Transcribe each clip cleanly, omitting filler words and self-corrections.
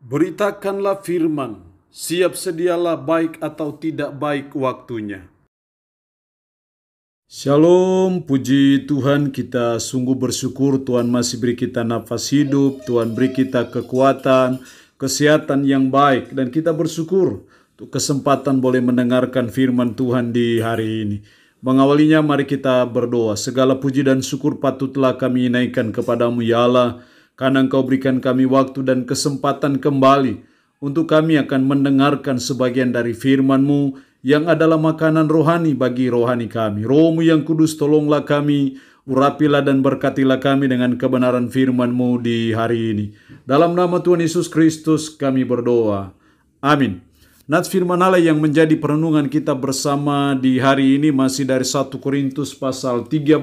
Beritakanlah firman, siap sedialah baik atau tidak baik waktunya. Shalom, puji Tuhan, kita sungguh bersyukur Tuhan masih beri kita nafas hidup, Tuhan beri kita kekuatan, kesehatan yang baik, dan kita bersyukur untuk kesempatan boleh mendengarkan firman Tuhan di hari ini. Mengawalinya mari kita berdoa. Segala puji dan syukur patutlah kami naikkan kepadamu ya Allah, karena Engkau berikan kami waktu dan kesempatan kembali untuk kami akan mendengarkan sebagian dari firman-Mu yang adalah makanan rohani bagi rohani kami. Roh-Mu yang kudus, tolonglah kami, urapilah dan berkatilah kami dengan kebenaran firman-Mu di hari ini. Dalam nama Tuhan Yesus Kristus kami berdoa. Amin. Nats firman Allah yang menjadi perenungan kita bersama di hari ini masih dari 1 Korintus pasal 13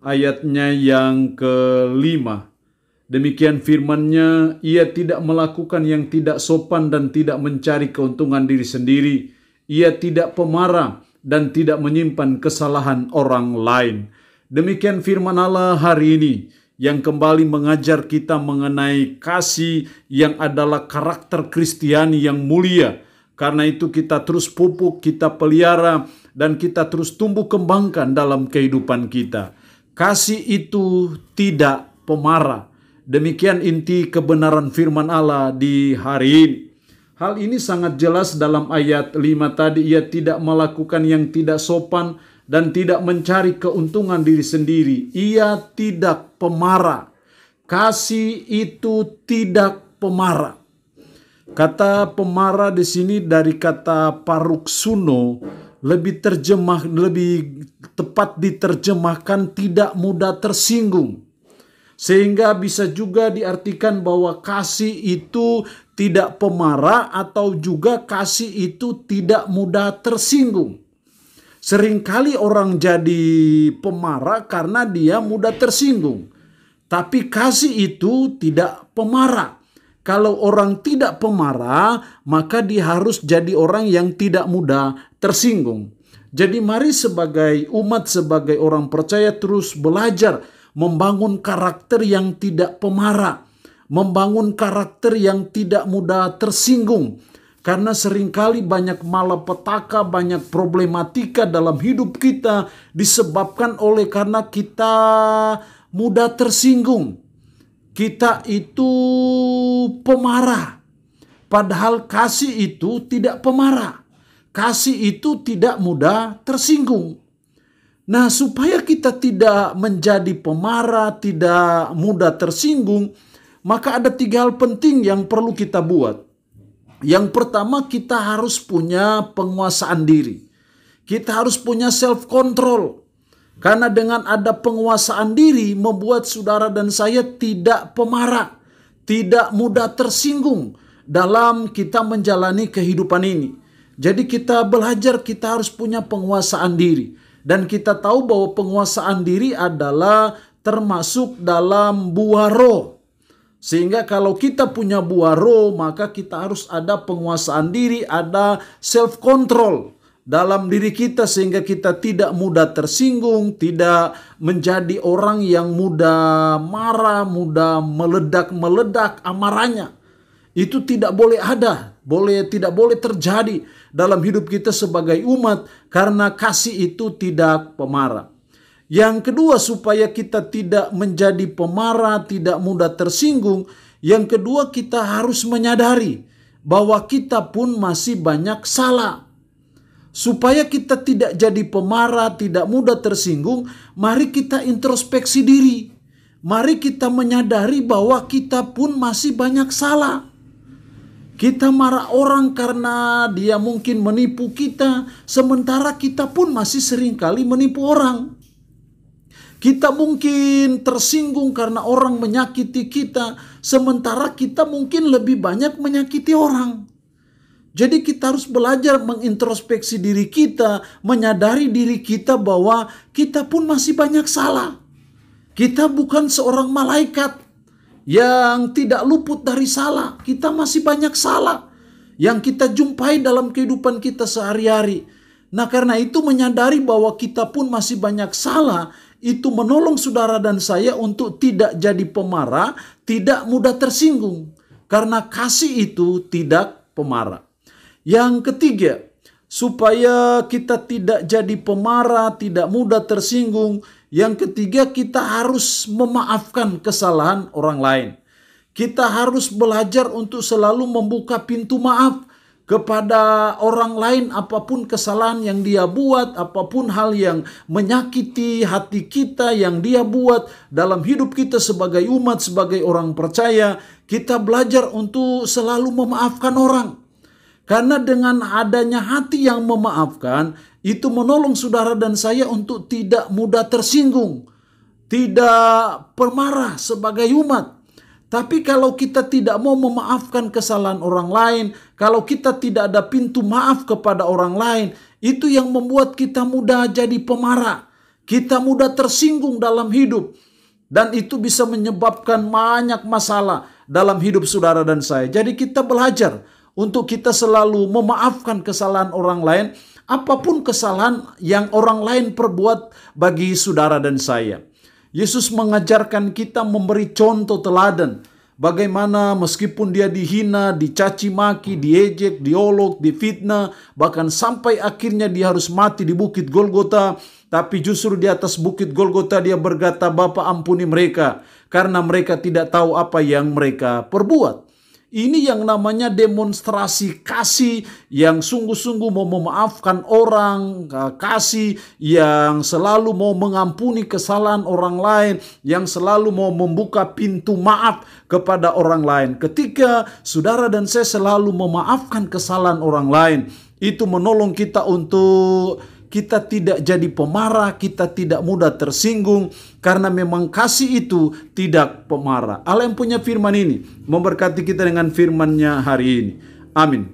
ayatnya yang ke-5. Demikian firman-Nya, ia tidak melakukan yang tidak sopan dan tidak mencari keuntungan diri sendiri. Ia tidak pemarah dan tidak menyimpan kesalahan orang lain. Demikian firman Allah hari ini yang kembali mengajar kita mengenai kasih yang adalah karakter Kristiani yang mulia. Karena itu kita terus pupuk, kita pelihara, dan kita terus tumbuh kembangkan dalam kehidupan kita. Kasih itu tidak pemarah. Demikian inti kebenaran firman Allah di hari ini. Hal ini sangat jelas dalam ayat 5 tadi. Ia tidak melakukan yang tidak sopan dan tidak mencari keuntungan diri sendiri. Ia tidak pemarah. Kasih itu tidak pemarah. Kata pemarah di sini dari kata paruksuno, lebih tepat diterjemahkan tidak mudah tersinggung. Sehingga bisa juga diartikan bahwa kasih itu tidak pemarah atau juga kasih itu tidak mudah tersinggung. Seringkali orang jadi pemarah karena dia mudah tersinggung. Tapi kasih itu tidak pemarah. Kalau orang tidak pemarah, maka dia harus jadi orang yang tidak mudah tersinggung. Jadi mari sebagai umat, sebagai orang percaya terus belajar membangun karakter yang tidak pemarah, membangun karakter yang tidak mudah tersinggung. Karena seringkali banyak malapetaka, banyak problematika dalam hidup kita disebabkan oleh karena kita mudah tersinggung. Kita itu pemarah, padahal kasih itu tidak pemarah. Kasih itu tidak mudah tersinggung. Nah, supaya kita tidak menjadi pemarah, tidak mudah tersinggung, maka ada 3 hal penting yang perlu kita buat. Yang pertama, kita harus punya penguasaan diri. Kita harus punya self-control. Karena dengan ada penguasaan diri, membuat saudara dan saya tidak pemarah, tidak mudah tersinggung dalam kita menjalani kehidupan ini. Jadi kita belajar, kita harus punya penguasaan diri. Dan kita tahu bahwa penguasaan diri adalah termasuk dalam buah roh. Sehingga kalau kita punya buah roh, maka kita harus ada penguasaan diri, ada self-control dalam diri kita. Sehingga kita tidak mudah tersinggung, tidak menjadi orang yang mudah marah, mudah meledak amarahnya. Itu tidak boleh ada, tidak boleh terjadi dalam hidup kita sebagai umat, karena kasih itu tidak pemarah. Yang kedua, supaya kita tidak menjadi pemarah, tidak mudah tersinggung, yang kedua kita harus menyadari bahwa kita pun masih banyak salah. Supaya kita tidak jadi pemarah, tidak mudah tersinggung, mari kita introspeksi diri. Mari kita menyadari bahwa kita pun masih banyak salah. Kita marah orang karena dia mungkin menipu kita, sementara kita pun masih seringkali menipu orang. Kita mungkin tersinggung karena orang menyakiti kita, sementara kita mungkin lebih banyak menyakiti orang. Jadi kita harus belajar mengintrospeksi diri kita, menyadari diri kita bahwa kita pun masih banyak salah. Kita bukan seorang malaikat yang tidak luput dari salah. Kita masih banyak salah yang kita jumpai dalam kehidupan kita sehari-hari. Nah, karena itu menyadari bahwa kita pun masih banyak salah, itu menolong saudara dan saya untuk tidak jadi pemarah, tidak mudah tersinggung. Karena kasih itu tidak pemarah. Yang ketiga, supaya kita tidak jadi pemarah, tidak mudah tersinggung. Yang ketiga, kita harus memaafkan kesalahan orang lain. Kita harus belajar untuk selalu membuka pintu maaf kepada orang lain, apapun kesalahan yang dia buat, apapun hal yang menyakiti hati kita yang dia buat dalam hidup kita sebagai umat, sebagai orang percaya. Kita belajar untuk selalu memaafkan orang. Karena dengan adanya hati yang memaafkan, itu menolong saudara dan saya untuk tidak mudah tersinggung, tidak pemarah sebagai umat. Tapi kalau kita tidak mau memaafkan kesalahan orang lain, kalau kita tidak ada pintu maaf kepada orang lain, itu yang membuat kita mudah jadi pemarah. Kita mudah tersinggung dalam hidup. Dan itu bisa menyebabkan banyak masalah dalam hidup saudara dan saya. Jadi kita belajar untuk kita selalu memaafkan kesalahan orang lain, apapun kesalahan yang orang lain perbuat bagi saudara dan saya. Yesus mengajarkan kita memberi contoh teladan. Bagaimana meskipun dia dihina, dicaci maki, diejek, diolok, difitnah, bahkan sampai akhirnya dia harus mati di bukit Golgota. Tapi justru di atas bukit Golgota dia berkata, "Bapa, ampuni mereka, karena mereka tidak tahu apa yang mereka perbuat." Ini yang namanya demonstrasi kasih yang sungguh-sungguh mau memaafkan orang, kasih yang selalu mau mengampuni kesalahan orang lain, yang selalu mau membuka pintu maaf kepada orang lain. Ketika saudara dan saya selalu memaafkan kesalahan orang lain, itu menolong kita untuk kita tidak jadi pemarah, kita tidak mudah tersinggung, karena memang kasih itu tidak pemarah. Allah yang punya firman ini memberkati kita dengan firman-Nya hari ini. Amin.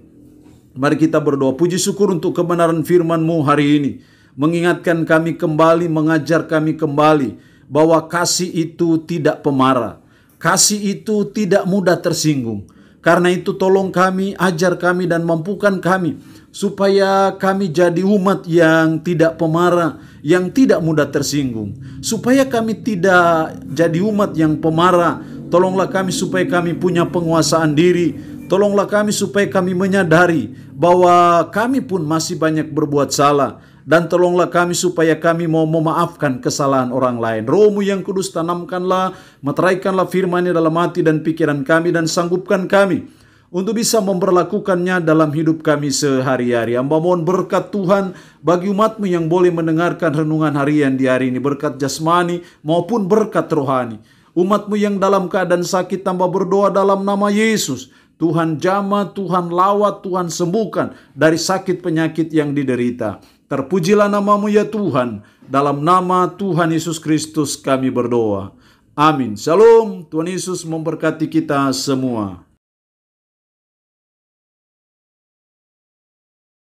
Mari kita berdoa. Puji syukur untuk kebenaran firman-Mu hari ini. Mengingatkan kami kembali, mengajar kami kembali bahwa kasih itu tidak pemarah. Kasih itu tidak mudah tersinggung. Karena itu tolong kami, ajar kami dan mampukan kami supaya kami jadi umat yang tidak pemarah, yang tidak mudah tersinggung. Supaya kami tidak jadi umat yang pemarah, tolonglah kami supaya kami punya penguasaan diri. Tolonglah kami supaya kami menyadari bahwa kami pun masih banyak berbuat salah. Dan tolonglah kami supaya kami mau memaafkan kesalahan orang lain. Roh-Mu yang kudus tanamkanlah, meteraikanlah firman-Nya dalam hati dan pikiran kami, dan sanggupkan kami untuk bisa memperlakukannya dalam hidup kami sehari-hari. Hamba mohon berkat Tuhan bagi umat-Mu yang boleh mendengarkan renungan harian di hari ini. Berkat jasmani maupun berkat rohani. Umat-Mu yang dalam keadaan sakit, tambah berdoa dalam nama Yesus. Tuhan jamah, Tuhan lawat, Tuhan sembuhkan dari sakit penyakit yang diderita. Terpujilah nama-Mu ya Tuhan. Dalam nama Tuhan Yesus Kristus kami berdoa. Amin. Shalom. Tuhan Yesus memberkati kita semua.